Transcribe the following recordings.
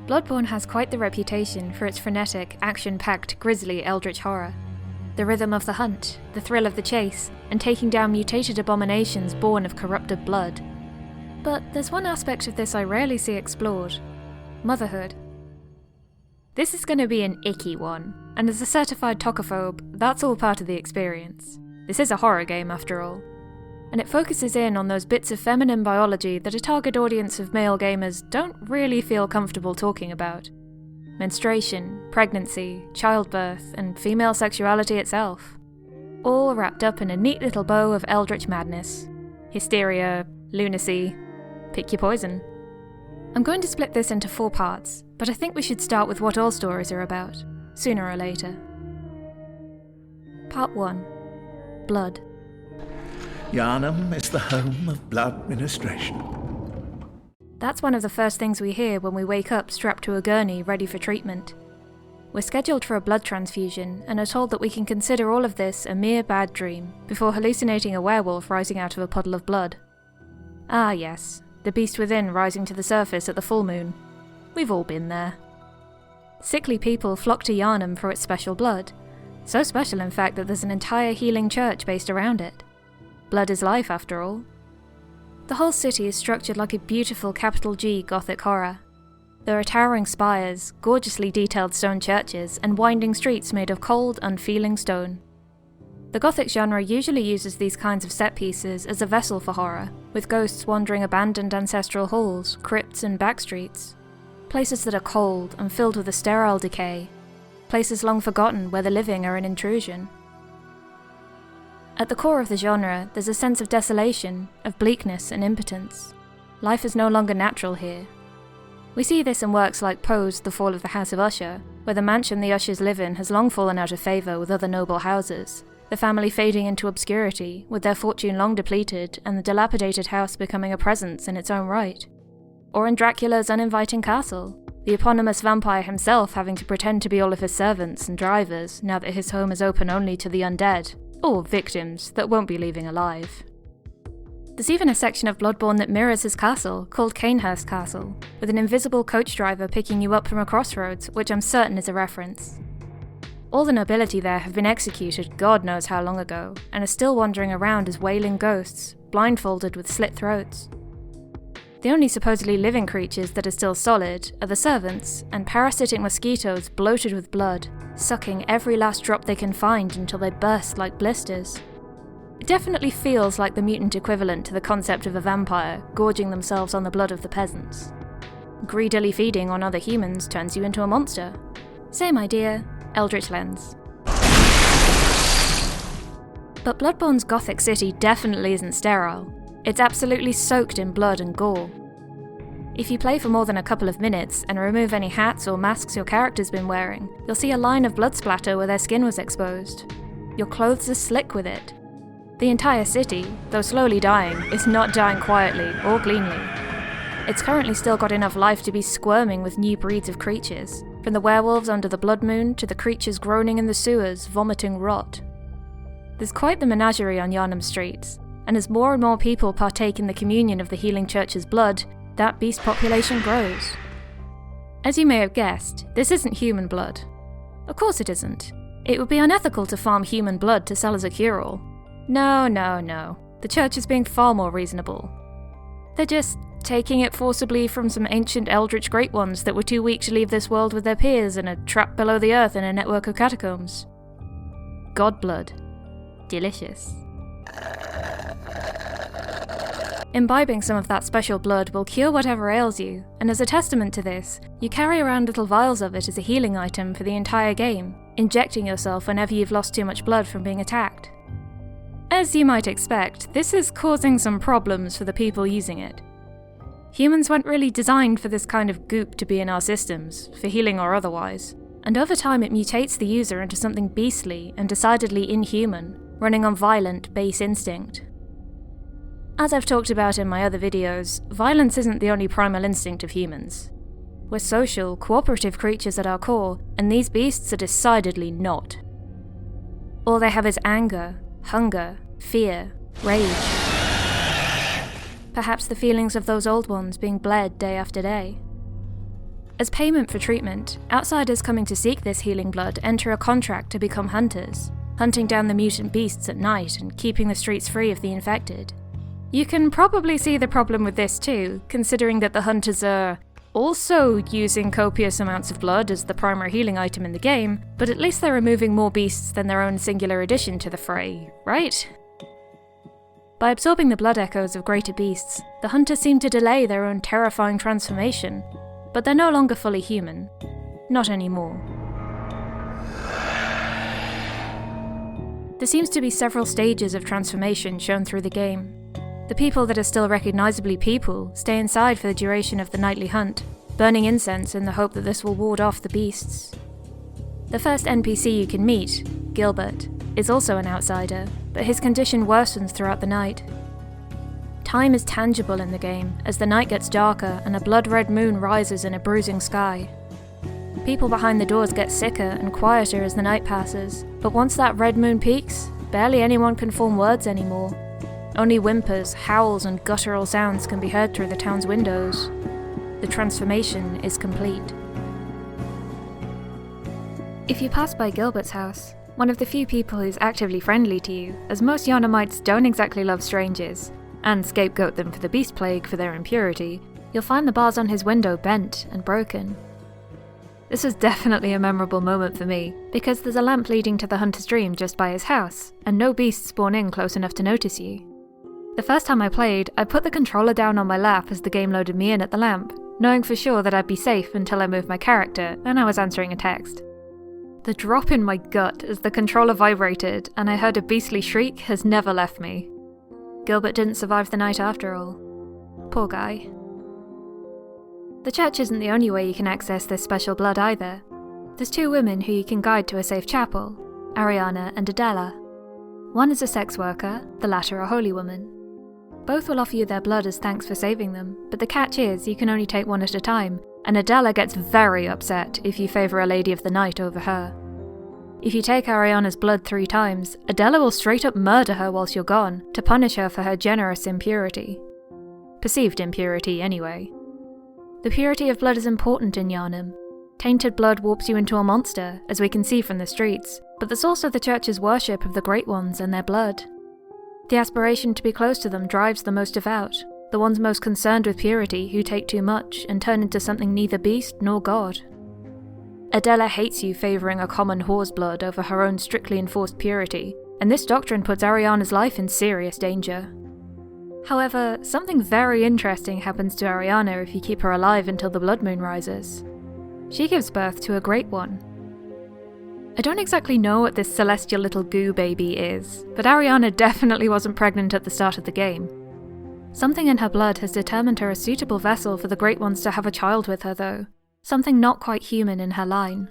Bloodborne has quite the reputation for its frenetic, action-packed, grisly eldritch horror. The rhythm of the hunt, the thrill of the chase, and taking down mutated abominations born of corrupted blood. But there's one aspect of this I rarely see explored: motherhood. This is going to be an icky one, and as a certified tocophobe, that's all part of the experience. This is a horror game after all. And it focuses in on those bits of feminine biology that a target audience of male gamers don't really feel comfortable talking about. Menstruation, pregnancy, childbirth, and female sexuality itself. All wrapped up in a neat little bow of eldritch madness. Hysteria, lunacy, pick your poison. I'm going to split this into 4 parts, but I think we should start with what all stories are about, sooner or later. Part 1. Blood. Yharnam is the home of blood ministration. That's one of the first things we hear when we wake up strapped to a gurney ready for treatment. We're scheduled for a blood transfusion and are told that we can consider all of this a mere bad dream before hallucinating a werewolf rising out of a puddle of blood. Ah yes, the beast within rising to the surface at the full moon. We've all been there. Sickly people flock to Yharnam for its special blood. So special in fact that there's an entire healing church based around it. Blood is life, after all. The whole city is structured like a beautiful capital G Gothic horror. There are towering spires, gorgeously detailed stone churches, and winding streets made of cold, unfeeling stone. The Gothic genre usually uses these kinds of set pieces as a vessel for horror, with ghosts wandering abandoned ancestral halls, crypts, and backstreets. Places that are cold and filled with a sterile decay. Places long forgotten where the living are an intrusion. At the core of the genre, there's a sense of desolation, of bleakness and impotence. Life is no longer natural here. We see this in works like Poe's The Fall of the House of Usher, where the mansion the Ushers live in has long fallen out of favour with other noble houses, the family fading into obscurity, with their fortune long depleted, and the dilapidated house becoming a presence in its own right. Or in Dracula's uninviting castle, the eponymous vampire himself having to pretend to be all of his servants and drivers now that his home is open only to the undead, or victims that won't be leaving alive. There's even a section of Bloodborne that mirrors his castle, called Cainhurst Castle, with an invisible coach driver picking you up from a crossroads, which I'm certain is a reference. All the nobility there have been executed God knows how long ago, and are still wandering around as wailing ghosts, blindfolded with slit throats. The only supposedly living creatures that are still solid are the servants, and parasitic mosquitoes bloated with blood, sucking every last drop they can find until they burst like blisters. It definitely feels like the mutant equivalent to the concept of a vampire gorging themselves on the blood of the peasants. Greedily feeding on other humans turns you into a monster. Same idea, Eldritch lens. But Bloodborne's Gothic city definitely isn't sterile. It's absolutely soaked in blood and gore. If you play for more than a couple of minutes and remove any hats or masks your character's been wearing, you'll see a line of blood splatter where their skin was exposed. Your clothes are slick with it. The entire city, though slowly dying, is not dying quietly or cleanly. It's currently still got enough life to be squirming with new breeds of creatures, from the werewolves under the blood moon to the creatures groaning in the sewers, vomiting rot. There's quite the menagerie on Yharnam streets, and as more and more people partake in the communion of the healing church's blood, that beast population grows. As you may have guessed, this isn't human blood. Of course it isn't. It would be unethical to farm human blood to sell as a cure-all. No. The church is being far more reasonable. They're just taking it forcibly from some ancient eldritch great ones that were too weak to leave this world with their peers and are trapped below the earth in a network of catacombs. God blood. Delicious. Imbibing some of that special blood will cure whatever ails you, and as a testament to this, you carry around little vials of it as a healing item for the entire game, injecting yourself whenever you've lost too much blood from being attacked. As you might expect, this is causing some problems for the people using it. Humans weren't really designed for this kind of goop to be in our systems, for healing or otherwise, and over time it mutates the user into something beastly and decidedly inhuman, running on violent, base instinct. As I've talked about in my other videos, violence isn't the only primal instinct of humans. We're social, cooperative creatures at our core, and these beasts are decidedly not. All they have is anger, hunger, fear, rage. Perhaps the feelings of those old ones being bled day after day. As payment for treatment, outsiders coming to seek this healing blood enter a contract to become hunters, hunting down the mutant beasts at night and keeping the streets free of the infected. You can probably see the problem with this too, considering that the hunters are also using copious amounts of blood as the primary healing item in the game, but at least they're removing more beasts than their own singular addition to the fray, right? By absorbing the blood echoes of greater beasts, the hunters seem to delay their own terrifying transformation, but they're no longer fully human. Not anymore. There seems to be several stages of transformation shown through the game. The people that are still recognisably people stay inside for the duration of the nightly hunt, burning incense in the hope that this will ward off the beasts. The first NPC you can meet, Gilbert, is also an outsider, but his condition worsens throughout the night. Time is tangible in the game as the night gets darker and a blood-red moon rises in a bruising sky. People behind the doors get sicker and quieter as the night passes, but once that red moon peaks, barely anyone can form words anymore. Only whimpers, howls, and guttural sounds can be heard through the town's windows. The transformation is complete. If you pass by Gilbert's house, one of the few people who's actively friendly to you, as most Yharnamites don't exactly love strangers, and scapegoat them for the beast plague for their impurity, you'll find the bars on his window bent and broken. This was definitely a memorable moment for me, because there's a lamp leading to the hunter's dream just by his house, and no beasts spawn in close enough to notice you. The first time I played, I put the controller down on my lap as the game loaded me in at the lamp, knowing for sure that I'd be safe until I moved my character and I was answering a text. The drop in my gut as the controller vibrated and I heard a beastly shriek has never left me. Gilbert didn't survive the night after all. Poor guy. The church isn't the only way you can access this special blood either. There's two women who you can guide to a safe chapel, Ariana and Adela. One is a sex worker, the latter a holy woman. Both will offer you their blood as thanks for saving them, but the catch is you can only take one at a time, and Adela gets very upset if you favour a lady of the night over her. If you take Ariana's blood 3 times, Adela will straight up murder her whilst you're gone, to punish her for her generous impurity. Perceived impurity, anyway. The purity of blood is important in Yharnam. Tainted blood warps you into a monster, as we can see from the streets, but there's also the church's worship of the Great Ones and their blood. The aspiration to be close to them drives the most devout, the ones most concerned with purity who take too much and turn into something neither beast nor god. Adela hates you favouring a common whore's blood over her own strictly enforced purity, and this doctrine puts Ariana's life in serious danger. However, something very interesting happens to Ariana if you keep her alive until the blood moon rises. She gives birth to a Great One. I don't exactly know what this celestial little goo baby is, but Ariana definitely wasn't pregnant at the start of the game. Something in her blood has determined her a suitable vessel for the Great Ones to have a child with her though, something not quite human in her line.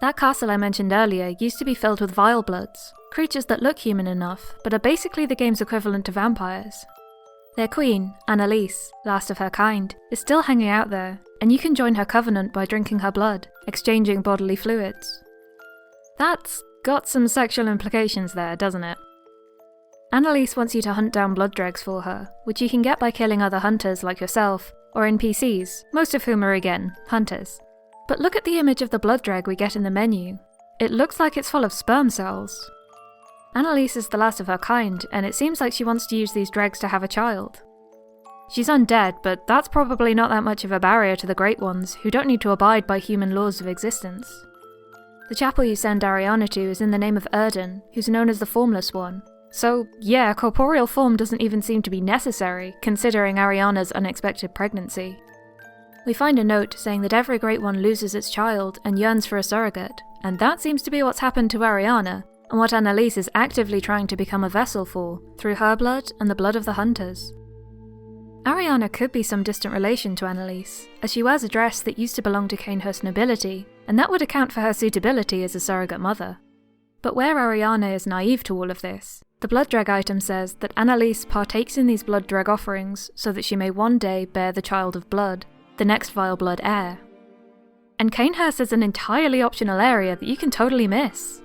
That castle I mentioned earlier used to be filled with vile bloods, creatures that look human enough, but are basically the game's equivalent to vampires. Their queen, Annalise, last of her kind, is still hanging out there, and you can join her covenant by drinking her blood, exchanging bodily fluids. That's got some sexual implications there, doesn't it? Annalise wants you to hunt down blood dregs for her, which you can get by killing other hunters like yourself, or NPCs, most of whom are again, hunters. But look at the image of the blood dreg we get in the menu. It looks like it's full of sperm cells. Annalise is the last of her kind, and it seems like she wants to use these dregs to have a child. She's undead, but that's probably not that much of a barrier to the Great Ones, who don't need to abide by human laws of existence. The chapel you send Ariana to is in the name of Erden, who's known as the Formless One. So, yeah, corporeal form doesn't even seem to be necessary, considering Ariana's unexpected pregnancy. We find a note saying that every Great One loses its child and yearns for a surrogate, and that seems to be what's happened to Ariana, and what Annalise is actively trying to become a vessel for, through her blood and the blood of the hunters. Ariana could be some distant relation to Annalise, as she wears a dress that used to belong to Cainhurst nobility, and that would account for her suitability as a surrogate mother. But where Ariana is naive to all of this, the blood dreg item says that Annalise partakes in these blood dreg offerings so that she may one day bear the child of blood, the next vile blood heir. And Cainhurst is an entirely optional area that you can totally miss.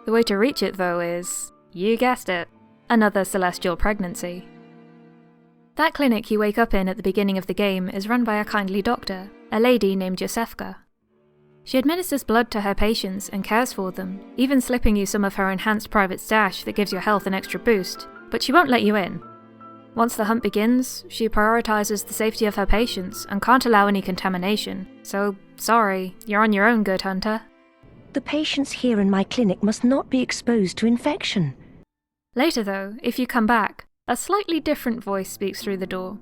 The way to reach it though is, you guessed it, another celestial pregnancy. That clinic you wake up in at the beginning of the game is run by a kindly doctor, a lady named Yosefka. She administers blood to her patients and cares for them, even slipping you some of her enhanced private stash that gives your health an extra boost, but she won't let you in. Once the hunt begins, she prioritizes the safety of her patients and can't allow any contamination, so sorry, you're on your own, good hunter. The patients here in my clinic must not be exposed to infection. Later though, if you come back, a slightly different voice speaks through the door.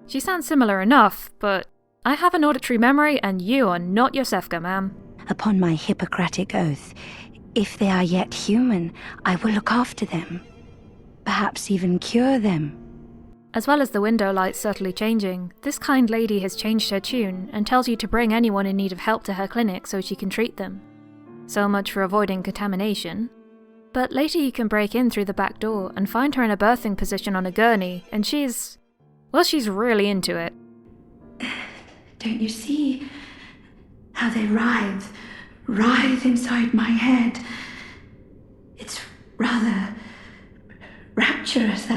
She sounds similar enough, but I have an auditory memory and you are not Yosefka, ma'am. Upon my Hippocratic oath, if they are yet human, I will look after them. Perhaps even cure them. As well as the window lights subtly changing, this kind lady has changed her tune and tells you to bring anyone in need of help to her clinic so she can treat them. So much for avoiding contamination. But later you can break in through the back door and find her in a birthing position on a gurney, and she's really into it. Don't you see how they writhe inside my head? It's rather rapturous.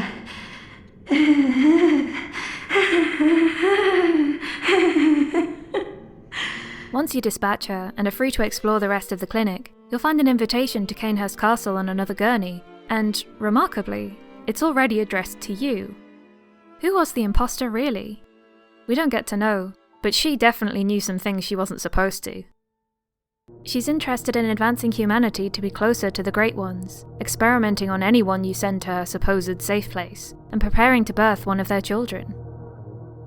Once you dispatch her and are free to explore the rest of the clinic, you'll find an invitation to Cainhurst Castle on another gurney, and, remarkably, it's already addressed to you. Who was the imposter really? We don't get to know, but she definitely knew some things she wasn't supposed to. She's interested in advancing humanity to be closer to the Great Ones, experimenting on anyone you send to her supposed safe place, and preparing to birth one of their children.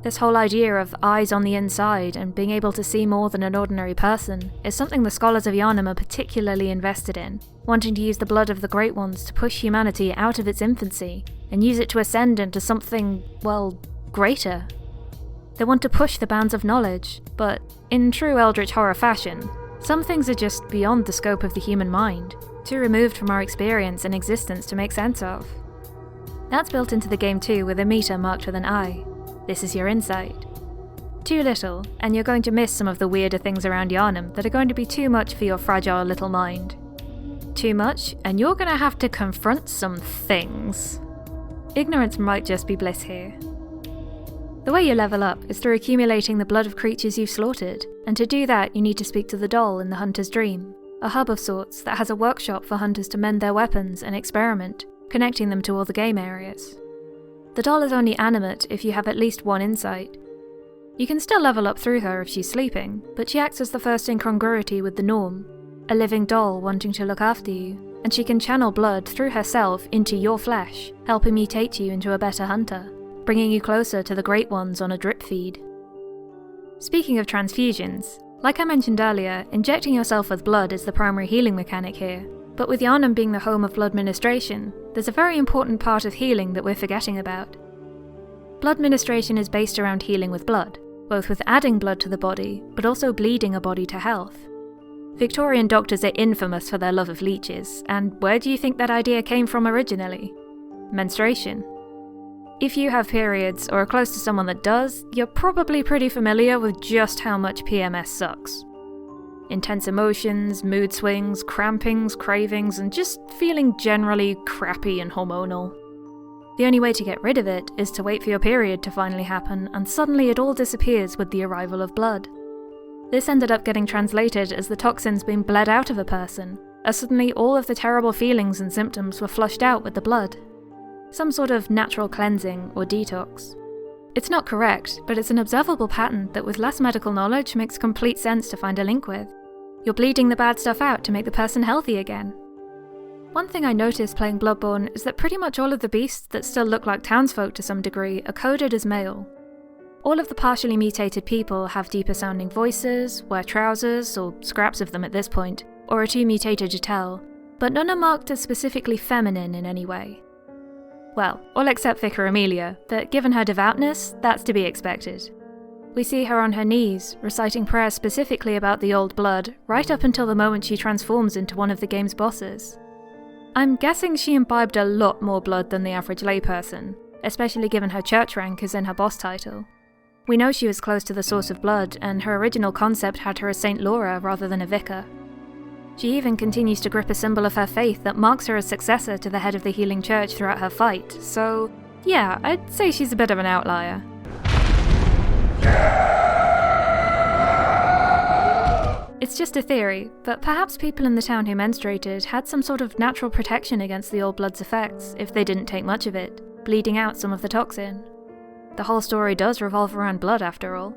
This whole idea of eyes on the inside and being able to see more than an ordinary person is something the scholars of Yharnam are particularly invested in, wanting to use the blood of the Great Ones to push humanity out of its infancy and use it to ascend into something, well, greater. They want to push the bounds of knowledge, but in true Eldritch horror fashion, some things are just beyond the scope of the human mind, too removed from our experience and existence to make sense of. That's built into the game too, with a meter marked with an I. This is your insight. Too little, and you're going to miss some of the weirder things around Yharnam that are going to be too much for your fragile little mind. Too much, and you're going to have to confront some things. Ignorance might just be bliss here. The way you level up is through accumulating the blood of creatures you've slaughtered, and to do that you need to speak to the doll in the Hunter's Dream, a hub of sorts that has a workshop for hunters to mend their weapons and experiment, connecting them to all the game areas. The doll is only animate if you have at least one insight. You can still level up through her if she's sleeping, but she acts as the first incongruity with the norm, a living doll wanting to look after you, and she can channel blood through herself into your flesh, helping mutate you into a better hunter, bringing you closer to the Great Ones on a drip feed. Speaking of transfusions, like I mentioned earlier, injecting yourself with blood is the primary healing mechanic here, but with Yharnam being the home of blood ministration, there's a very important part of healing that we're forgetting about. Blood ministration is based around healing with blood, both with adding blood to the body, but also bleeding a body to health. Victorian doctors are infamous for their love of leeches, and where do you think that idea came from originally? Menstruation. If you have periods or are close to someone that does, you're probably pretty familiar with just how much PMS sucks. Intense emotions, mood swings, crampings, cravings, and just feeling generally crappy and hormonal. The only way to get rid of it is to wait for your period to finally happen, and suddenly it all disappears with the arrival of blood. This ended up getting translated as the toxins being bled out of a person, as suddenly all of the terrible feelings and symptoms were flushed out with the blood. Some sort of natural cleansing or detox. It's not correct, but it's an observable pattern that with less medical knowledge makes complete sense to find a link with. You're bleeding the bad stuff out to make the person healthy again. One thing I noticed playing Bloodborne is that pretty much all of the beasts that still look like townsfolk to some degree are coded as male. All of the partially mutated people have deeper sounding voices, wear trousers, or scraps of them at this point, or are too mutated to tell, but none are marked as specifically feminine in any way. Well, all except Vicar Amelia, but given her devoutness, that's to be expected. We see her on her knees, reciting prayers specifically about the old blood, right up until the moment she transforms into one of the game's bosses. I'm guessing she imbibed a lot more blood than the average layperson, especially given her church rank is in her boss title. We know she was close to the source of blood, and her original concept had her as Saint Laura rather than a vicar. She even continues to grip a symbol of her faith that marks her as successor to the head of the healing church throughout her fight, so yeah, I'd say she's a bit of an outlier. It's just a theory, but perhaps people in the town who menstruated had some sort of natural protection against the old blood's effects if they didn't take much of it, bleeding out some of the toxin. The whole story does revolve around blood after all.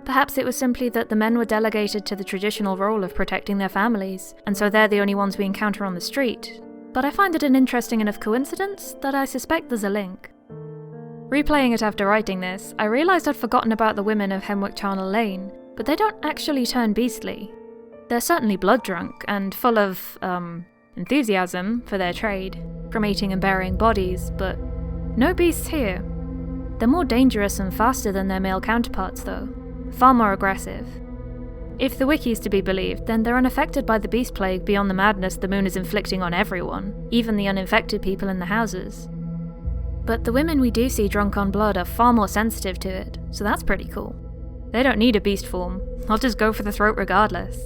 Perhaps it was simply that the men were delegated to the traditional role of protecting their families, and so they're the only ones we encounter on the street, but I find it an interesting enough coincidence that I suspect there's a link. Replaying it after writing this, I realised I'd forgotten about the women of Hemwick Charnel Lane, but they don't actually turn beastly. They're certainly blood drunk, and full of, enthusiasm for their trade, from eating and burying bodies, but no beasts here. They're more dangerous and faster than their male counterparts though, far more aggressive. If the wiki is to be believed, then they're unaffected by the beast plague beyond the madness the moon is inflicting on everyone, even the uninfected people in the houses. But the women we do see drunk on blood are far more sensitive to it, so that's pretty cool. They don't need a beast form, I'll just go for the throat regardless.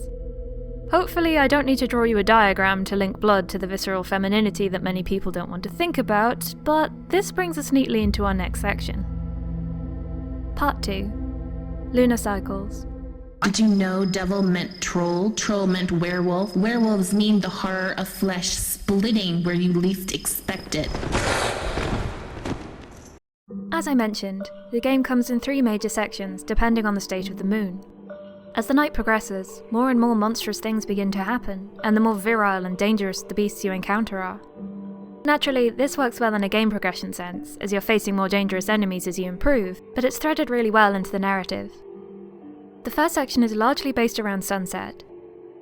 Hopefully I don't need to draw you a diagram to link blood to the visceral femininity that many people don't want to think about, but this brings us neatly into our next section. Part 2. Lunar Cycles. Did you know devil meant troll, troll meant werewolf? Werewolves mean the horror of flesh splitting where you least expect it. As I mentioned, the game comes in 3 major sections depending on the state of the moon. As the night progresses, more and more monstrous things begin to happen, and the more virile and dangerous the beasts you encounter are. Naturally, this works well in a game progression sense, as you're facing more dangerous enemies as you improve, but it's threaded really well into the narrative. The first section is largely based around sunset.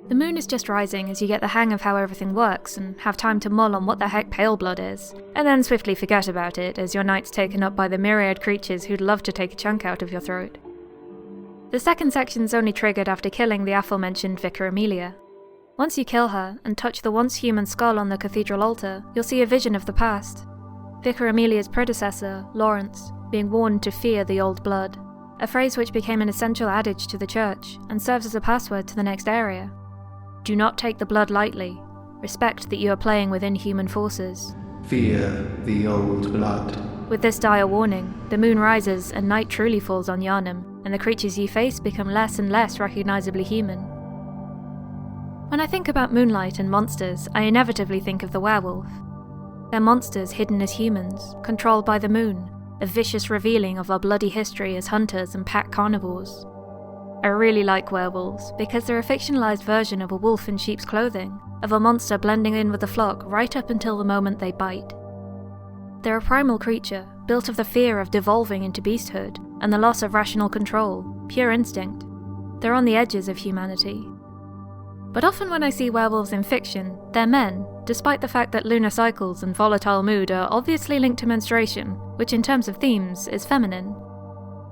The moon is just rising as you get the hang of how everything works and have time to mull on what the heck pale blood is, and then swiftly forget about it as your night's taken up by the myriad creatures who'd love to take a chunk out of your throat. The second section's only triggered after killing the aforementioned Vicar Amelia. Once you kill her and touch the once human skull on the cathedral altar, you'll see a vision of the past. Vicar Amelia's predecessor, Lawrence, being warned to fear the old blood, a phrase which became an essential adage to the church and serves as a password to the next area. Do not take the blood lightly. Respect that you are playing with inhuman forces. Fear the old blood. With this dire warning, the moon rises and night truly falls on Yharnam, and the creatures you face become less and less recognisably human. When I think about moonlight and monsters, I inevitably think of the werewolf. They're monsters hidden as humans, controlled by the moon, a vicious revealing of our bloody history as hunters and pack carnivores. I really like werewolves because they're a fictionalised version of a wolf in sheep's clothing, of a monster blending in with the flock right up until the moment they bite. They're a primal creature, built of the fear of devolving into beasthood and the loss of rational control, pure instinct. They're on the edges of humanity. But often when I see werewolves in fiction, they're men, despite the fact that lunar cycles and volatile mood are obviously linked to menstruation, which in terms of themes is feminine.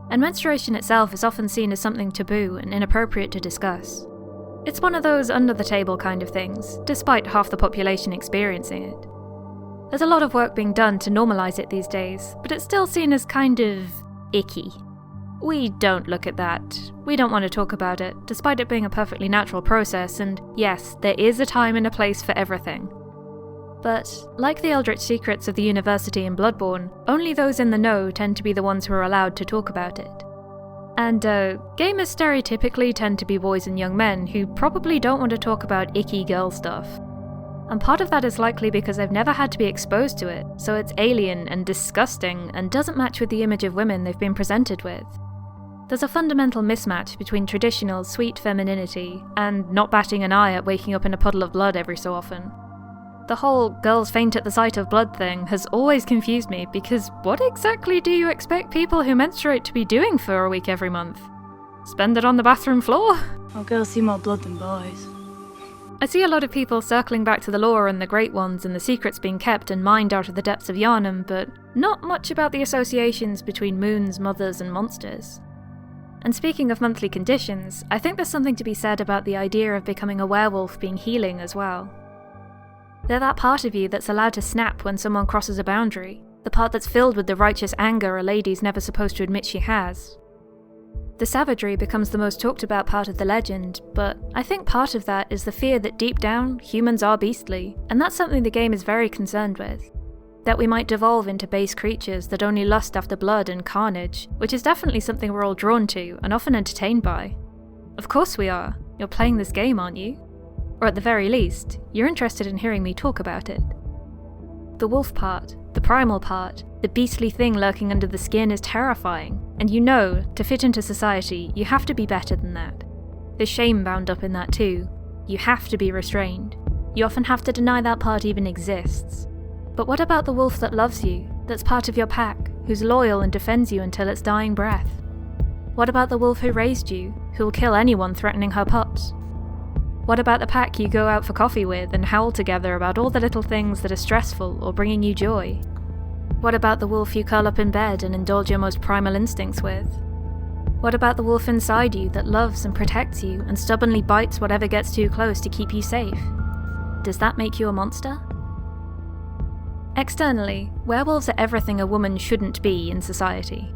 And menstruation itself is often seen as something taboo and inappropriate to discuss. It's one of those under-the-table kind of things, despite half the population experiencing it. There's a lot of work being done to normalise it these days, but it's still seen as kind of icky. We don't look at that. We don't want to talk about it, despite it being a perfectly natural process, and yes, there is a time and a place for everything. But, like the Eldritch secrets of the university in Bloodborne, only those in the know tend to be the ones who are allowed to talk about it. And, gamers stereotypically tend to be boys and young men who probably don't want to talk about icky girl stuff. And part of that is likely because they've never had to be exposed to it, so it's alien and disgusting and doesn't match with the image of women they've been presented with. There's a fundamental mismatch between traditional sweet femininity and not batting an eye at waking up in a puddle of blood every so often. The whole girls faint at the sight of blood thing has always confused me because what exactly do you expect people who menstruate to be doing for a week every month? Spend it on the bathroom floor? Oh, girls see more blood than boys. I see a lot of people circling back to the lore and the Great Ones and the secrets being kept and mined out of the depths of Yharnam, but not much about the associations between moons, mothers, and monsters. And speaking of monthly conditions, I think there's something to be said about the idea of becoming a werewolf being healing as well. They're that part of you that's allowed to snap when someone crosses a boundary, the part that's filled with the righteous anger a lady's never supposed to admit she has. The savagery becomes the most talked about part of the legend, but I think part of that is the fear that deep down, humans are beastly, and that's something the game is very concerned with. That we might devolve into base creatures that only lust after blood and carnage, which is definitely something we're all drawn to and often entertained by. Of course we are. You're playing this game, aren't you? Or at the very least, you're interested in hearing me talk about it. The wolf part, the primal part, the beastly thing lurking under the skin is terrifying, and you know, to fit into society, you have to be better than that. There's shame bound up in that too. You have to be restrained. You often have to deny that part even exists. But what about the wolf that loves you, that's part of your pack, who's loyal and defends you until its dying breath? What about the wolf who raised you, who will kill anyone threatening her pups? What about the pack you go out for coffee with and howl together about all the little things that are stressful or bringing you joy? What about the wolf you curl up in bed and indulge your most primal instincts with? What about the wolf inside you that loves and protects you and stubbornly bites whatever gets too close to keep you safe? Does that make you a monster? Externally, werewolves are everything a woman shouldn't be in society.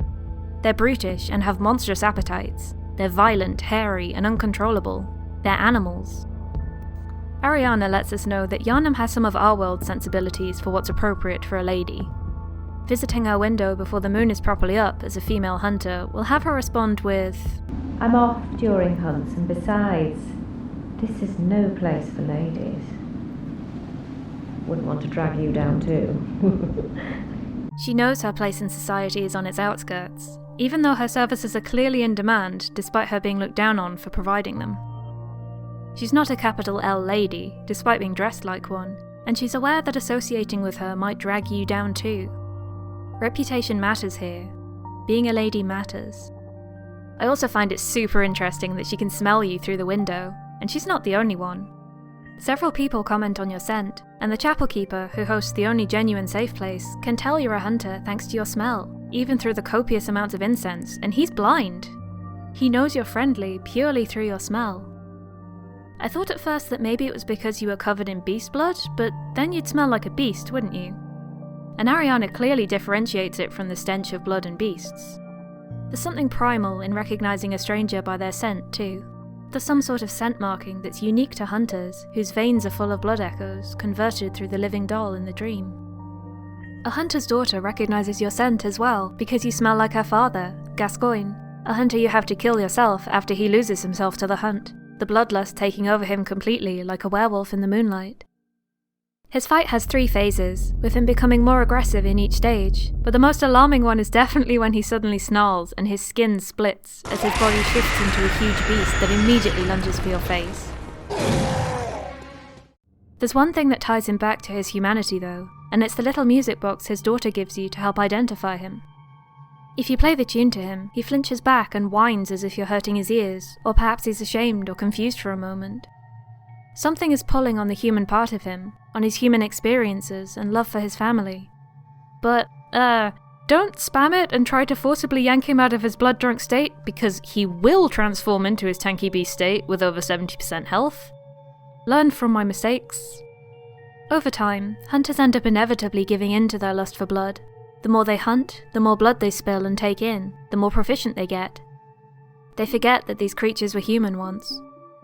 They're brutish and have monstrous appetites. They're violent, hairy, and uncontrollable. They're animals. Ariana lets us know that Yharnam has some of our world's sensibilities for what's appropriate for a lady. Visiting her window before the moon is properly up as a female hunter will have her respond with, "I'm off during hunts, and besides, this is no place for ladies. Wouldn't want to drag you down too." She knows her place in society is on its outskirts, even though her services are clearly in demand despite her being looked down on for providing them. She's not a capital L lady, despite being dressed like one, and she's aware that associating with her might drag you down too. Reputation matters here. Being a lady matters. I also find it super interesting that she can smell you through the window, and she's not the only one. Several people comment on your scent, and the chapel keeper, who hosts the only genuine safe place, can tell you're a hunter thanks to your smell, even through the copious amounts of incense, and he's blind. He knows you're friendly purely through your smell. I thought at first that maybe it was because you were covered in beast blood, but then you'd smell like a beast, wouldn't you? And Ariana clearly differentiates it from the stench of blood and beasts. There's something primal in recognizing a stranger by their scent, too. There's some sort of scent marking that's unique to hunters, whose veins are full of blood echoes, converted through the living doll in the dream. A hunter's daughter recognizes your scent as well, because you smell like her father, Gascoigne, a hunter you have to kill yourself after he loses himself to the hunt, the bloodlust taking over him completely like a werewolf in the moonlight. His fight has 3 phases, with him becoming more aggressive in each stage, but the most alarming one is definitely when he suddenly snarls and his skin splits as his body shifts into a huge beast that immediately lunges for your face. There's one thing that ties him back to his humanity though, and it's the little music box his daughter gives you to help identify him. If you play the tune to him, he flinches back and whines as if you're hurting his ears, or perhaps he's ashamed or confused for a moment. Something is pulling on the human part of him, on his human experiences and love for his family. But, don't spam it and try to forcibly yank him out of his blood-drunk state, because he will transform into his tanky beast state with over 70% health. Learn from my mistakes. Over time, hunters end up inevitably giving in to their lust for blood. The more they hunt, the more blood they spill and take in, the more proficient they get. They forget that these creatures were human once.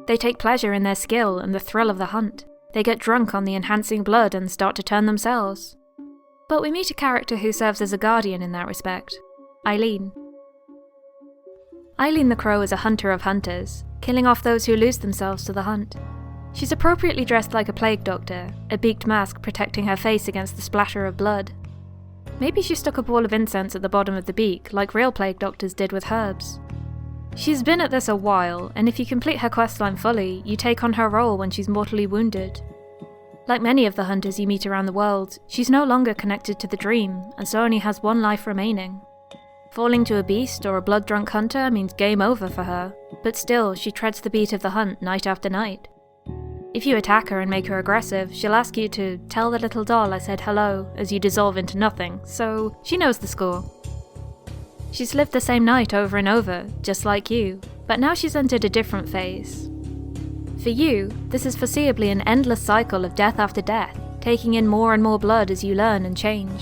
They take pleasure in their skill and the thrill of the hunt. They get drunk on the enhancing blood and start to turn themselves. But we meet a character who serves as a guardian in that respect, Eileen. Eileen the Crow is a hunter of hunters, killing off those who lose themselves to the hunt. She's appropriately dressed like a plague doctor, a beaked mask protecting her face against the splatter of blood. Maybe she stuck a ball of incense at the bottom of the beak, like real plague doctors did with herbs. She's been at this a while, and if you complete her questline fully, you take on her role when she's mortally wounded. Like many of the hunters you meet around the world, she's no longer connected to the dream, and so only has one life remaining. Falling to a beast or a blood-drunk hunter means game over for her, but still, she treads the beat of the hunt night after night. If you attack her and make her aggressive, she'll ask you to tell the little doll I said hello as you dissolve into nothing, so she knows the score. She's lived the same night over and over, just like you, but now she's entered a different phase. For you, this is foreseeably an endless cycle of death after death, taking in more and more blood as you learn and change.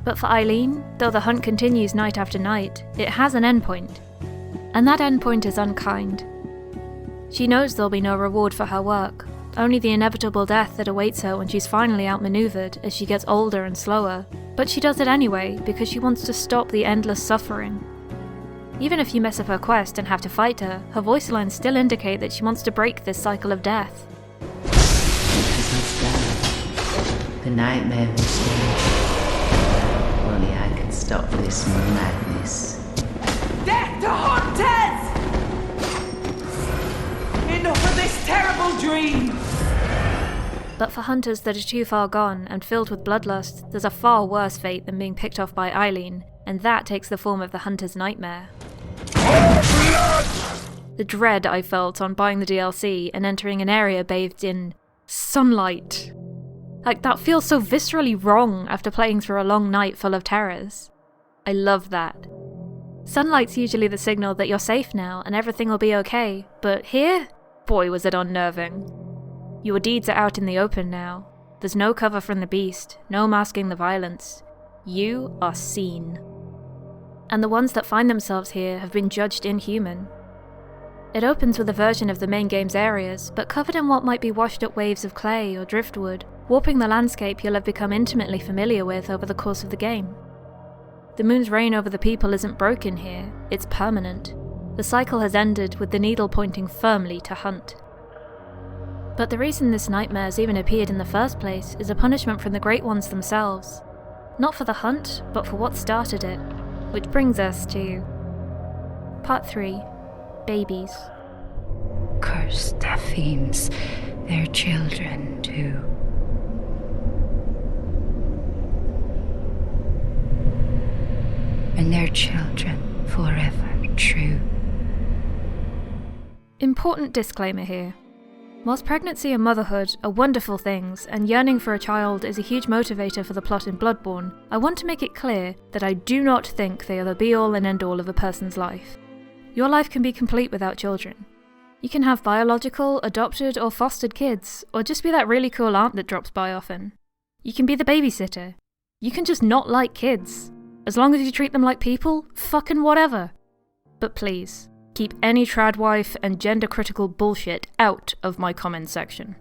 But for Eileen, though the hunt continues night after night, it has an endpoint. And that endpoint is unkind. She knows there'll be no reward for her work, only the inevitable death that awaits her when she's finally outmaneuvered as she gets older and slower, but she does it anyway because she wants to stop the endless suffering. Even if you mess up her quest and have to fight her voice lines still indicate that she wants to break this cycle of death. This must die. The nightmare must end. Only I can stop this madness. Death to hunters! Enough of this terrible dream! But for hunters that are too far gone and filled with bloodlust, there's a far worse fate than being picked off by Eileen, and that takes the form of the hunter's nightmare. The dread I felt on buying the DLC and entering an area bathed in sunlight. Like, that feels so viscerally wrong after playing through a long night full of terrors. I love that. Sunlight's usually the signal that you're safe now and everything will be okay, but here? Boy, was it unnerving. Your deeds are out in the open now. There's no cover from the beast, no masking the violence. You are seen. And the ones that find themselves here have been judged inhuman. It opens with a version of the main game's areas, but covered in what might be washed up waves of clay or driftwood, warping the landscape you'll have become intimately familiar with over the course of the game. The moon's reign over the people isn't broken here, it's permanent. The cycle has ended with the needle pointing firmly to hunt. But the reason this nightmare's even appeared in the first place is a punishment from the Great Ones themselves. Not for the hunt, but for what started it. Which brings us to Part 3, Babies. Cursed fiends, their children too. And their children forever true. Important disclaimer here. Whilst pregnancy and motherhood are wonderful things, and yearning for a child is a huge motivator for the plot in Bloodborne, I want to make it clear that I do not think they are the be-all and end-all of a person's life. Your life can be complete without children. You can have biological, adopted, or fostered kids, or just be that really cool aunt that drops by often. You can be the babysitter. You can just not like kids. As long as you treat them like people, fucking whatever. But please, keep any tradwife and gender-critical bullshit out of my comments section.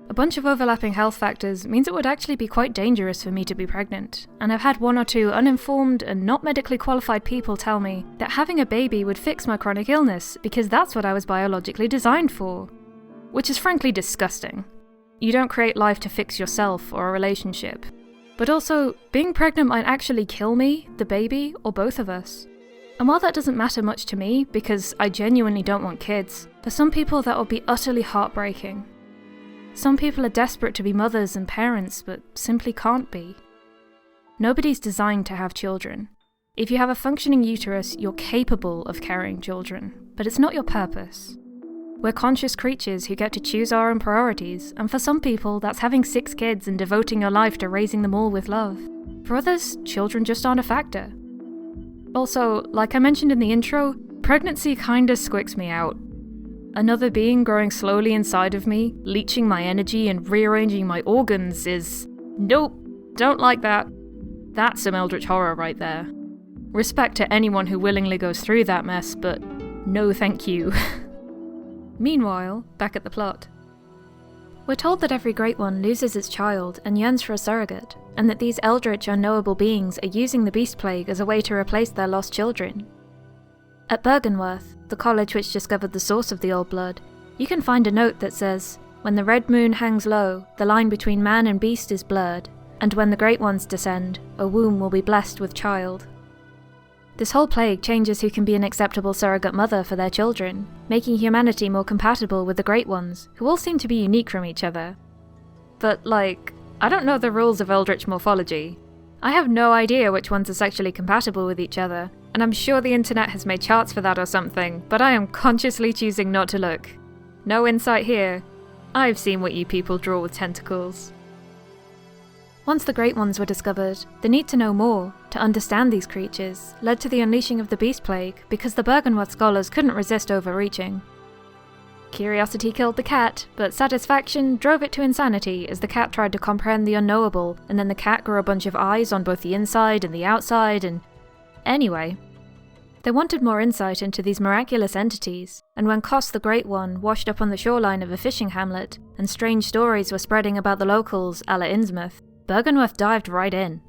A bunch of overlapping health factors means it would actually be quite dangerous for me to be pregnant, and I've had one or two uninformed and not medically qualified people tell me that having a baby would fix my chronic illness because that's what I was biologically designed for. Which is frankly disgusting. You don't create life to fix yourself or a relationship. But also, being pregnant might actually kill me, the baby, or both of us. And while that doesn't matter much to me, because I genuinely don't want kids, for some people that will be utterly heartbreaking. Some people are desperate to be mothers and parents, but simply can't be. Nobody's designed to have children. If you have a functioning uterus, you're capable of carrying children, but it's not your purpose. We're conscious creatures who get to choose our own priorities, and for some people that's having 6 kids and devoting your life to raising them all with love. For others, children just aren't a factor. Also, like I mentioned in the intro, pregnancy kinda squicks me out. Another being growing slowly inside of me, leeching my energy and rearranging my organs is... Nope, don't like that. That's some Eldritch horror right there. Respect to anyone who willingly goes through that mess, but no thank you. Meanwhile, back at the plot. We're told that every Great One loses its child and yearns for a surrogate, and that these eldritch unknowable beings are using the Beast Plague as a way to replace their lost children. At Byrgenwerth, the college which discovered the source of the old blood, you can find a note that says, "When the red moon hangs low, the line between man and beast is blurred, and when the Great Ones descend, a womb will be blessed with child." This whole plague changes who can be an acceptable surrogate mother for their children, making humanity more compatible with the Great Ones, who all seem to be unique from each other. But, I don't know the rules of Eldritch morphology. I have no idea which ones are sexually compatible with each other, and I'm sure the internet has made charts for that or something, but I am consciously choosing not to look. No insight here. I've seen what you people draw with tentacles. Once the Great Ones were discovered, the need to know more, to understand these creatures, led to the unleashing of the Beast Plague, because the Byrgenwerth scholars couldn't resist overreaching. Curiosity killed the cat, but satisfaction drove it to insanity as the cat tried to comprehend the unknowable, and then the cat grew a bunch of eyes on both the inside and the outside, and... Anyway. They wanted more insight into these miraculous entities, and when Kos the Great One washed up on the shoreline of a fishing hamlet, and strange stories were spreading about the locals a la Innsmouth, Byrgenwerth dived right in.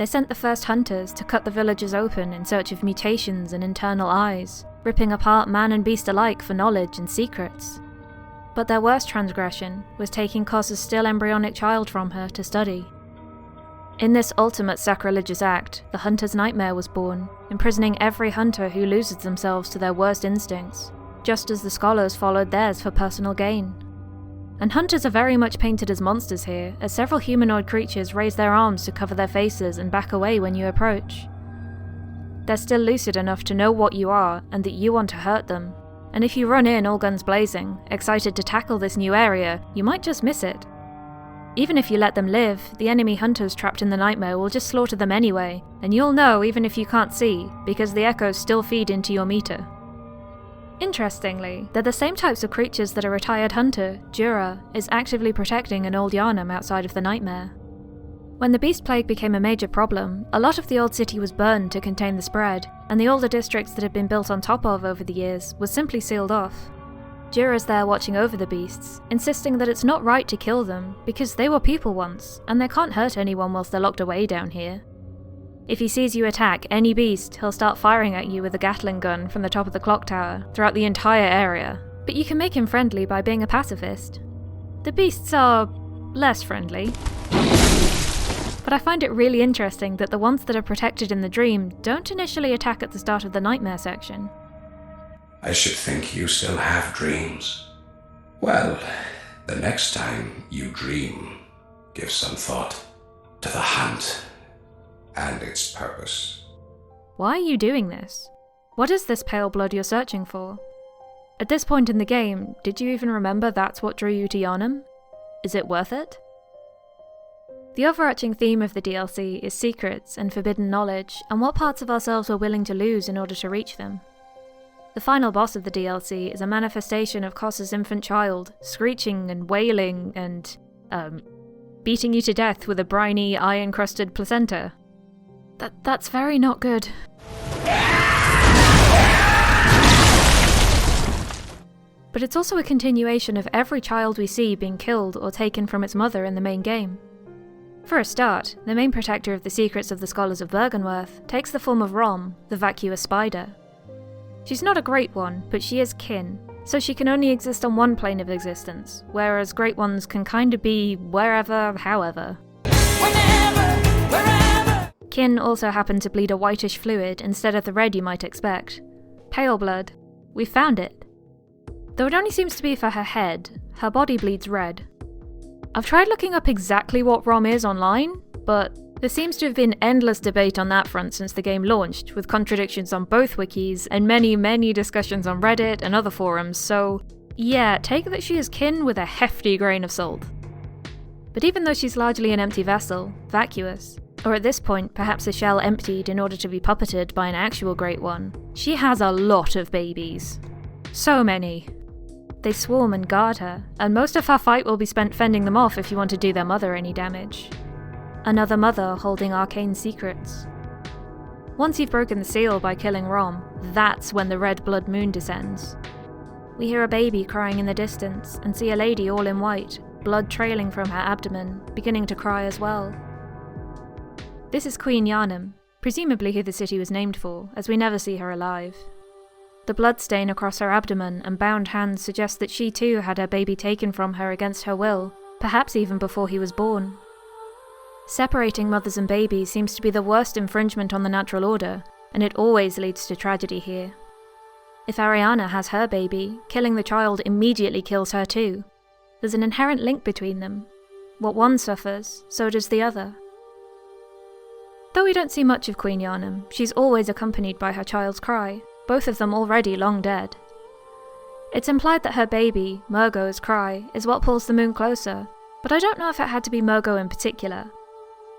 They sent the first hunters to cut the villagers open in search of mutations and internal eyes, ripping apart man and beast alike for knowledge and secrets. But their worst transgression was taking Cos's still embryonic child from her to study. In this ultimate sacrilegious act, the hunter's nightmare was born, imprisoning every hunter who loses themselves to their worst instincts, just as the scholars followed theirs for personal gain. And hunters are very much painted as monsters here, as several humanoid creatures raise their arms to cover their faces and back away when you approach. They're still lucid enough to know what you are and that you want to hurt them, and if you run in all guns blazing, excited to tackle this new area, you might just miss it. Even if you let them live, the enemy hunters trapped in the nightmare will just slaughter them anyway, and you'll know even if you can't see, because the echoes still feed into your meter. Interestingly, they're the same types of creatures that a retired hunter, Jura, is actively protecting in Old Yharnam outside of the nightmare. When the beast plague became a major problem, a lot of the old city was burned to contain the spread, and the older districts that had been built on top of over the years was simply sealed off. Jura's there watching over the beasts, insisting that it's not right to kill them, because they were people once, and they can't hurt anyone whilst they're locked away down here. If he sees you attack any beast, he'll start firing at you with a Gatling gun from the top of the clock tower, throughout the entire area, but you can make him friendly by being a pacifist. The beasts are less friendly. But I find it really interesting that the ones that are protected in the dream don't initially attack at the start of the nightmare section. I should think you still have dreams. Well, the next time you dream, give some thought to the hunt and its purpose. Why are you doing this? What is this pale blood you're searching for? At this point in the game, did you even remember that's what drew you to Yharnam? Is it worth it? The overarching theme of the DLC is secrets and forbidden knowledge, and what parts of ourselves we're willing to lose in order to reach them. The final boss of the DLC is a manifestation of Cos's infant child, screeching and wailing and, beating you to death with a briny, eye-encrusted placenta. That's very not good. But it's also a continuation of every child we see being killed or taken from its mother in the main game. For a start, the main protector of the secrets of the Scholars of Byrgenwerth takes the form of Rom, the vacuous spider. She's not a great one, but she is kin, so she can only exist on one plane of existence, whereas great ones can kinda be wherever, however. Wherever. Kin also happen to bleed a whitish fluid instead of the red you might expect. Pale blood. We found it. Though it only seems to be for her head, her body bleeds red. I've tried looking up exactly what Rom is online, but there seems to have been endless debate on that front since the game launched, with contradictions on both wikis and many discussions on Reddit and other forums, so yeah, take that she is kin with a hefty grain of salt. But even though she's largely an empty vessel, vacuous, or at this point perhaps a shell emptied in order to be puppeted by an actual Great One, she has a lot of babies. So many. They swarm and guard her, and most of her fight will be spent fending them off if you want to do their mother any damage. Another mother holding arcane secrets. Once you've broken the seal by killing Rom, that's when the red blood moon descends. We hear a baby crying in the distance, and see a lady all in white, blood trailing from her abdomen, beginning to cry as well. This is Queen Yharnam, presumably who the city was named for, as we never see her alive. The bloodstain across her abdomen and bound hands suggest that she too had her baby taken from her against her will, perhaps even before he was born. Separating mothers and babies seems to be the worst infringement on the natural order, and it always leads to tragedy here. If Ariana has her baby, killing the child immediately kills her too. There's an inherent link between them. What one suffers, so does the other. Though we don't see much of Queen Yharnam, she's always accompanied by her child's cry, both of them already long dead. It's implied that her baby, Murgo's cry, is what pulls the moon closer, but I don't know if it had to be Murgo in particular.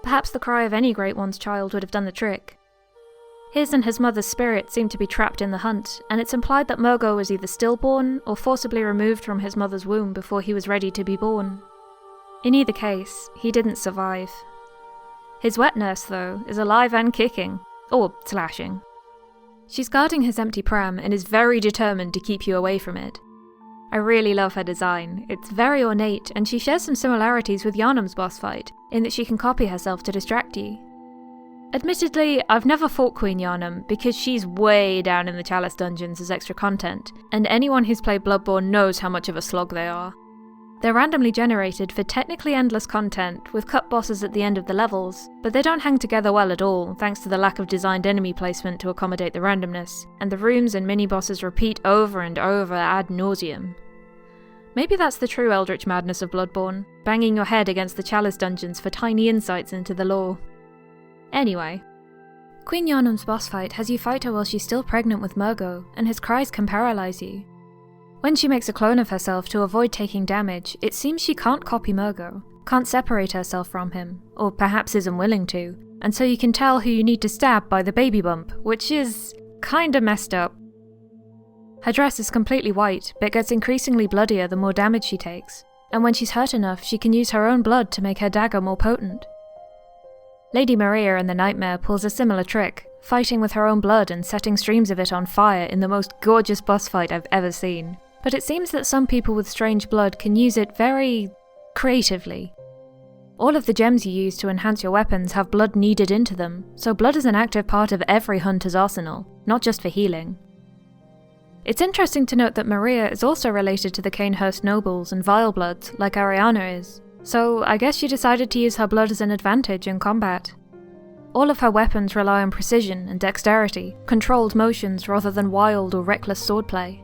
Perhaps the cry of any Great One's child would have done the trick. His and his mother's spirit seem to be trapped in the hunt, and it's implied that Murgo was either stillborn or forcibly removed from his mother's womb before he was ready to be born. In either case, he didn't survive. His wet nurse, though, is alive and kicking, or slashing. She's guarding his empty pram and is very determined to keep you away from it. I really love her design. It's very ornate, and she shares some similarities with Yharnam's boss fight, in that she can copy herself to distract you. Admittedly, I've never fought Queen Yharnam because she's way down in the Chalice dungeons as extra content, and anyone who's played Bloodborne knows how much of a slog they are. They're randomly generated for technically endless content, with cut bosses at the end of the levels, but they don't hang together well at all, thanks to the lack of designed enemy placement to accommodate the randomness, and the rooms and mini-bosses repeat over and over ad nauseum. Maybe that's the true Eldritch madness of Bloodborne, banging your head against the Chalice dungeons for tiny insights into the lore. Anyway, Queen Yharnam's boss fight has you fight her while she's still pregnant with Murgo, and his cries can paralyze you. When she makes a clone of herself to avoid taking damage, it seems she can't copy Murgo, can't separate herself from him, or perhaps isn't willing to, and so you can tell who you need to stab by the baby bump, which is kinda messed up. Her dress is completely white, but gets increasingly bloodier the more damage she takes, and when she's hurt enough, she can use her own blood to make her dagger more potent. Lady Maria in the Nightmare pulls a similar trick, fighting with her own blood and setting streams of it on fire in the most gorgeous boss fight I've ever seen. But it seems that some people with strange blood can use it very creatively. All of the gems you use to enhance your weapons have blood kneaded into them, so blood is an active part of every hunter's arsenal, not just for healing. It's interesting to note that Maria is also related to the Cainhurst nobles and Vilebloods, like Ariana is, so I guess she decided to use her blood as an advantage in combat. All of her weapons rely on precision and dexterity, controlled motions rather than wild or reckless swordplay.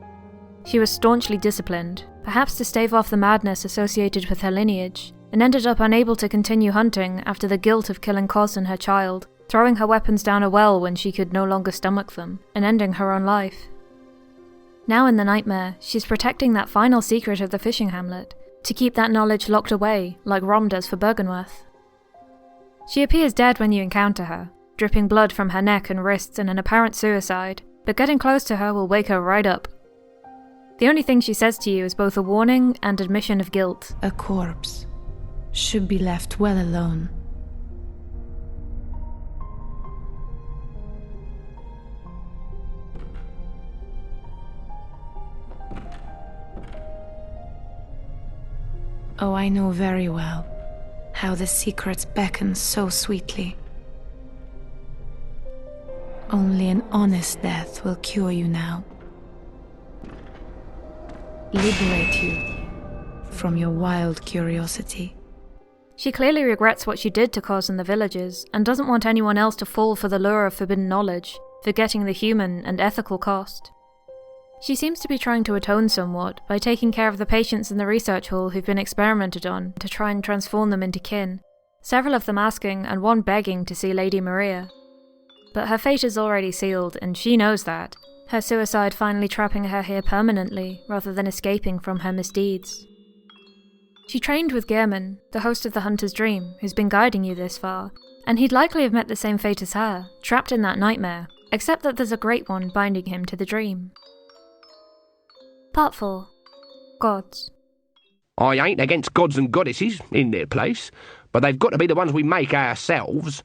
She was staunchly disciplined, perhaps to stave off the madness associated with her lineage, and ended up unable to continue hunting after the guilt of killing Cos and her child, throwing her weapons down a well when she could no longer stomach them, and ending her own life. Now in the Nightmare, she's protecting that final secret of the fishing hamlet, to keep that knowledge locked away, like Rom does for Byrgenwerth. She appears dead when you encounter her, dripping blood from her neck and wrists in an apparent suicide, but getting close to her will wake her right up. The only thing she says to you is both a warning and admission of guilt. A corpse should be left well alone. Oh, I know very well how the secrets beckon so sweetly. Only an honest death will cure you now. Liberate you from your wild curiosity. She clearly regrets what she did to Cos and the villagers, and doesn't want anyone else to fall for the lure of forbidden knowledge, forgetting the human and ethical cost. She seems to be trying to atone somewhat by taking care of the patients in the research hall who've been experimented on to try and transform them into kin, several of them asking and one begging to see Lady Maria. But her fate is already sealed, and she knows that, her suicide finally trapping her here permanently rather than escaping from her misdeeds. She trained with Gehrman, the host of the Hunter's Dream, who's been guiding you this far, and he'd likely have met the same fate as her, trapped in that nightmare, except that there's a great one binding him to the dream. Part 4. Gods. I ain't against gods and goddesses, in their place, but they've got to be the ones we make ourselves.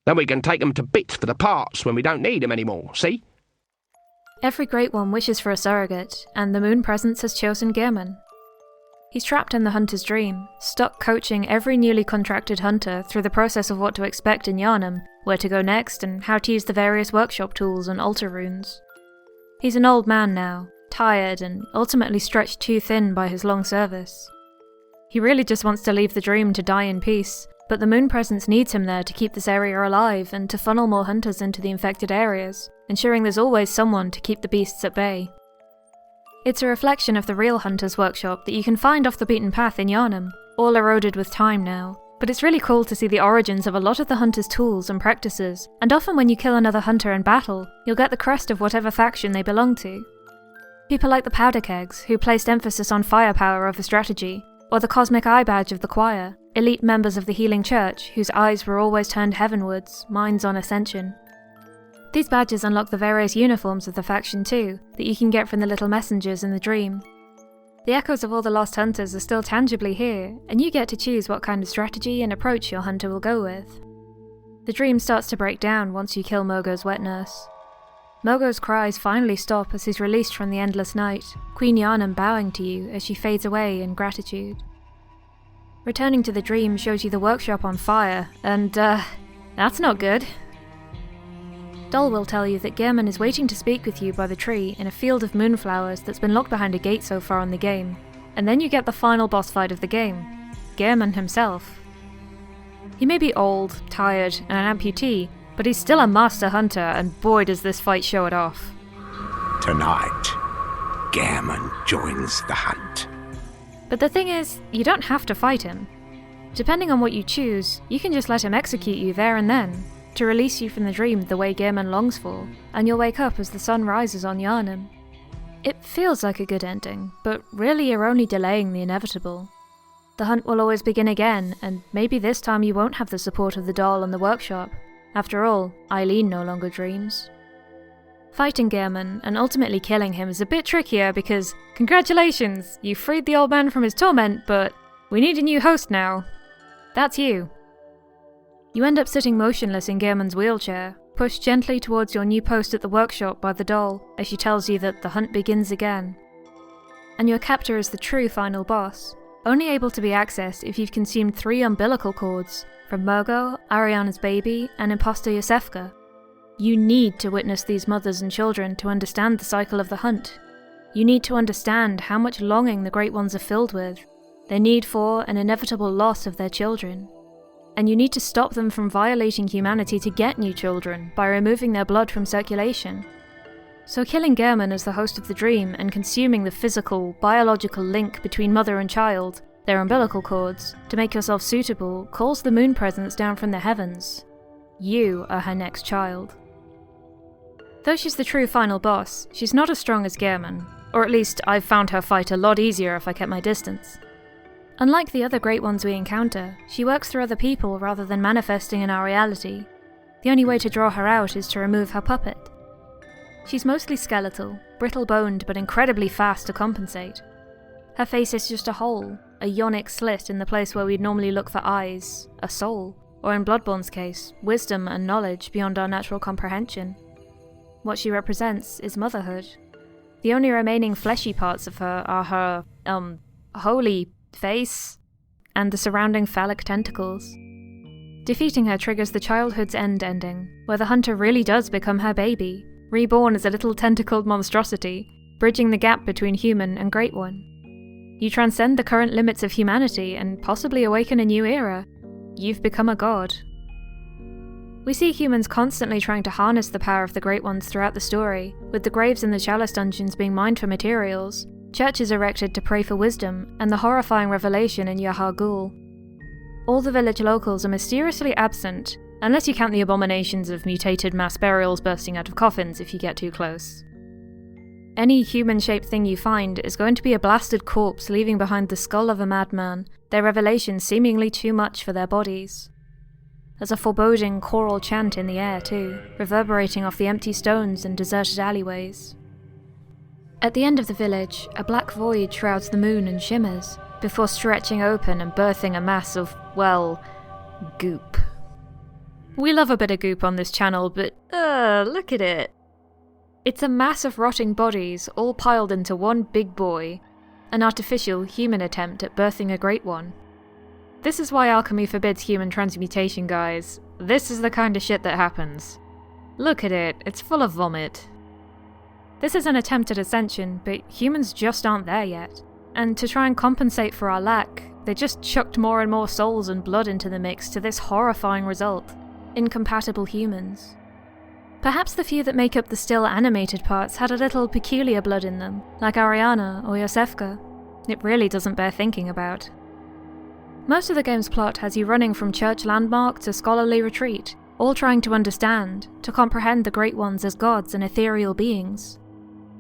Then we can take them to bits for the parts when we don't need them anymore, see? Every great one wishes for a surrogate, and the Moon Presence has chosen Gehrman. He's trapped in the Hunter's Dream, stuck coaching every newly contracted hunter through the process of what to expect in Yharnam, where to go next, and how to use the various workshop tools and altar runes. He's an old man now, tired and ultimately stretched too thin by his long service. He really just wants to leave the dream to die in peace, but the Moon Presence needs him there to keep this area alive and to funnel more hunters into the infected areas, ensuring there's always someone to keep the beasts at bay. It's a reflection of the real Hunter's Workshop that you can find off the beaten path in Yharnam, all eroded with time now, but it's really cool to see the origins of a lot of the Hunter's tools and practices, and often when you kill another hunter in battle, you'll get the crest of whatever faction they belong to. People like the Powder Kegs, who placed emphasis on firepower over strategy, or the Cosmic Eye Badge of the Choir, elite members of the Healing Church whose eyes were always turned heavenwards, minds on ascension. These badges unlock the various uniforms of the faction too, that you can get from the little messengers in the dream. The echoes of all the lost hunters are still tangibly here, and you get to choose what kind of strategy and approach your hunter will go with. The dream starts to break down once you kill Mogo's wet nurse. Mogo's cries finally stop as he's released from the endless night, Queen Yharnam bowing to you as she fades away in gratitude. Returning to the dream shows you the workshop on fire, and that's not good. Dol will tell you that Gehrman is waiting to speak with you by the tree in a field of moonflowers that's been locked behind a gate so far in the game. And then you get the final boss fight of the game, Gehrman himself. He may be old, tired, and an amputee, but he's still a master hunter, and boy does this fight show it off. Tonight, Gehrman joins the hunt. But the thing is, you don't have to fight him. Depending on what you choose, you can just let him execute you there and then, to release you from the dream the way Gehrman longs for, and you'll wake up as the sun rises on Yharnam. It feels like a good ending, but really you're only delaying the inevitable. The hunt will always begin again, and maybe this time you won't have the support of the doll and the workshop. After all, Eileen no longer dreams. Fighting Gehrman, and ultimately killing him, is a bit trickier because, congratulations, you freed the old man from his torment, but we need a new host now. That's you. You end up sitting motionless in Gehrman's wheelchair, pushed gently towards your new post at the workshop by the doll as she tells you that the hunt begins again. And your captor is the true final boss, only able to be accessed if you've consumed 3 umbilical cords from Murgo, Ariana's baby, and imposter Yosefka. You need to witness these mothers and children to understand the cycle of the hunt. You need to understand how much longing the Great Ones are filled with, their need for and inevitable loss of their children. And you need to stop them from violating humanity to get new children by removing their blood from circulation. So killing Gehrman as the host of the dream and consuming the physical, biological link between mother and child, their umbilical cords, to make yourself suitable, calls the moon presence down from the heavens. You are her next child. Though she's the true final boss, she's not as strong as Gehrman, or at least I've found her fight a lot easier if I kept my distance. Unlike the other Great Ones we encounter, she works through other people rather than manifesting in our reality. The only way to draw her out is to remove her puppet. She's mostly skeletal, brittle-boned but incredibly fast to compensate. Her face is just a hole, a yonic slit in the place where we'd normally look for eyes, a soul, or in Bloodborne's case, wisdom and knowledge beyond our natural comprehension. What she represents is motherhood. The only remaining fleshy parts of her are her, holy face, and the surrounding phallic tentacles. Defeating her triggers the childhood's end ending, where the hunter really does become her baby, reborn as a little tentacled monstrosity, bridging the gap between human and Great One. You transcend the current limits of humanity and possibly awaken a new era. You've become a god. We see humans constantly trying to harness the power of the Great Ones throughout the story, with the graves in the Chalice dungeons being mined for materials, churches erected to pray for wisdom, and the horrifying revelation in Yahar Ghul. All the village locals are mysteriously absent, unless you count the abominations of mutated mass burials bursting out of coffins if you get too close. Any human-shaped thing you find is going to be a blasted corpse leaving behind the skull of a madman, their revelation seemingly too much for their bodies. There's a foreboding choral chant in the air too, reverberating off the empty stones and deserted alleyways. At the end of the village, a black void shrouds the moon and shimmers, before stretching open and birthing a mass of, well, goop. We love a bit of goop on this channel, but look at it. It's a mass of rotting bodies all piled into one big boy, an artificial human attempt at birthing a Great One. This is why alchemy forbids human transmutation, guys. This is the kind of shit that happens. Look at it, it's full of vomit. This is an attempt at ascension, but humans just aren't there yet. And to try and compensate for our lack, they just chucked more and more souls and blood into the mix to this horrifying result. Incompatible humans. Perhaps the few that make up the still animated parts had a little peculiar blood in them, like Ariana or Yosefka. It really doesn't bear thinking about. Most of the game's plot has you running from church landmark to scholarly retreat, all trying to understand, to comprehend the Great Ones as gods and ethereal beings.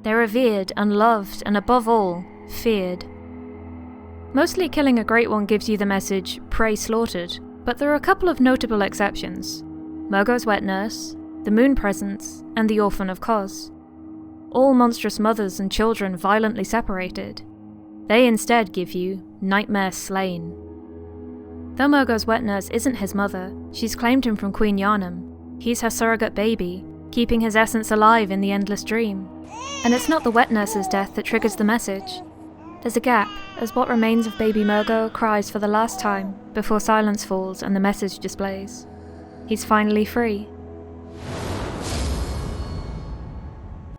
They're revered and loved and above all, feared. Mostly killing a Great One gives you the message, prey slaughtered, but there are a couple of notable exceptions. Murgo's wet nurse, the moon presence, and the orphan of Kos. All monstrous mothers and children violently separated. They instead give you nightmare slain. Though Murgo's wet nurse isn't his mother, she's claimed him from Queen Yharnam. He's her surrogate baby, keeping his essence alive in the endless dream. And it's not the wet nurse's death that triggers the message. There's a gap, as what remains of baby Murgo cries for the last time, before silence falls and the message displays. He's finally free.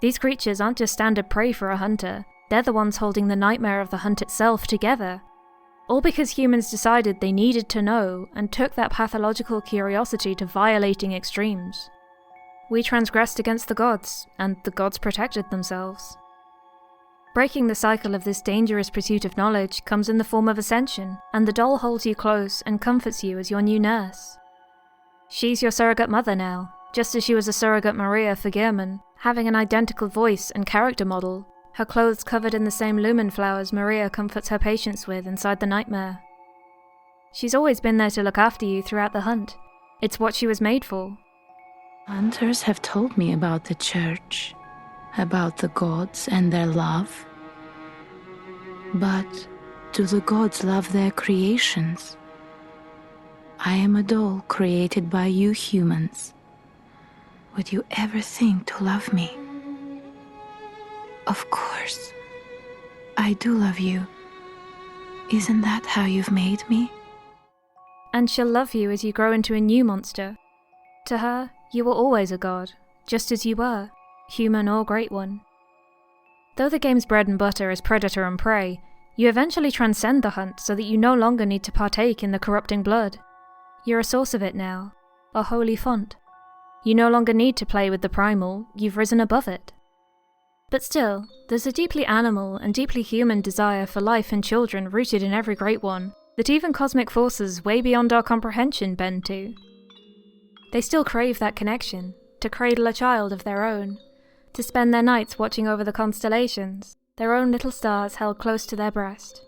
These creatures aren't just standard prey for a hunter, they're the ones holding the nightmare of the hunt itself together. All because humans decided they needed to know and took that pathological curiosity to violating extremes. We transgressed against the gods, and the gods protected themselves. Breaking the cycle of this dangerous pursuit of knowledge comes in the form of ascension, and the doll holds you close and comforts you as your new nurse. She's your surrogate mother now, just as she was a surrogate Maria for Gehrman, having an identical voice and character model, her clothes covered in the same lumen flowers Maria comforts her patients with inside the nightmare. She's always been there to look after you throughout the hunt. It's what she was made for. Hunters have told me about the church, about the gods and their love. But do the gods love their creations? I am a doll created by you humans. Would you ever think to love me? Of course. I do love you. Isn't that how you've made me? And she'll love you as you grow into a new monster. To her, you were always a god, just as you were, human or great one. Though the game's bread and butter is predator and prey, you eventually transcend the hunt so that you no longer need to partake in the corrupting blood. You're a source of it now, a holy font. You no longer need to play with the primal, you've risen above it. But still, there's a deeply animal and deeply human desire for life and children rooted in every great one, that even cosmic forces way beyond our comprehension bend to. They still crave that connection, to cradle a child of their own, to spend their nights watching over the constellations, their own little stars held close to their breast.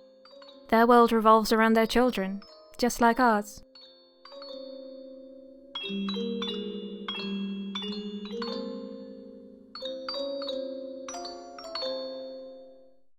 Their world revolves around their children, just like ours.